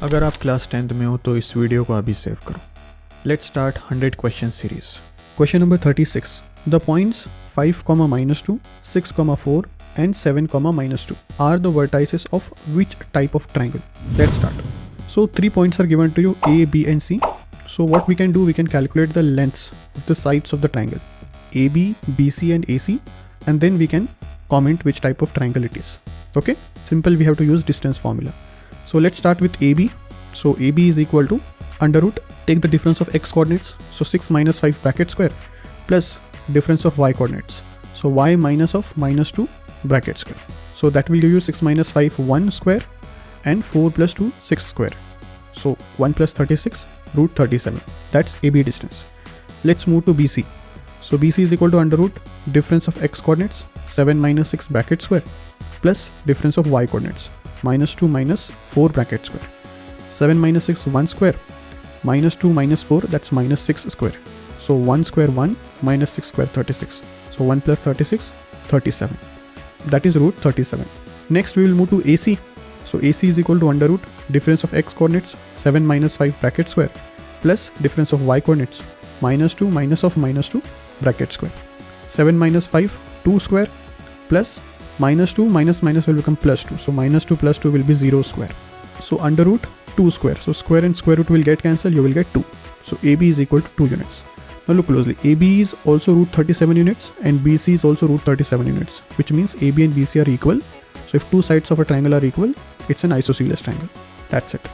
अगर आप class 10th में हो तो इस वीडियो को अभी सेव करो. Let's start 100 question series. Question number 36. The points 5, -2, 6, 4 and 7, -2 are the vertices of which type of triangle? Let's start. So 3 points are given to you, A, B and C. So what we can do, we can calculate the lengths of the sides of the triangle AB, BC and AC, and then we can comment which type of triangle it is. Okay, simple, we have to use distance formula. So let's start with AB. So AB is equal to under root, take the difference of x coordinates, so 6 minus 5 bracket square plus difference of y coordinates, so y minus of -2 bracket square. So that will give you 6 minus 5 1 square and 4 plus 2 6 square. So 1 plus 36 root 37. That's AB distance. Let's move to BC. So BC is equal to under root difference of x coordinates 7 minus 6 bracket square plus difference of y coordinates -2 minus 4 bracket square. 7 minus 6 1 square -2 minus 4, that's -6 square. So 1 square 1 minus 6 square 36. So 1 plus 36 37. That is root 37. Next we will move to AC. So AC is equal to under root difference of x coordinates 7 minus 5 bracket square plus difference of y coordinates -2 minus of -2 bracket square. 7 minus 5 2 square plus -2 minus will become +2. So -2 plus 2 will be 0 square. So under root 2 square. So square and square root will get cancelled. You will get 2. So AB is equal to 2 units. Now look closely. AB is also root 37 units and BC is also root 37 units, which means AB and BC are equal. So if two sides of a triangle are equal, it's an isosceles triangle. That's it.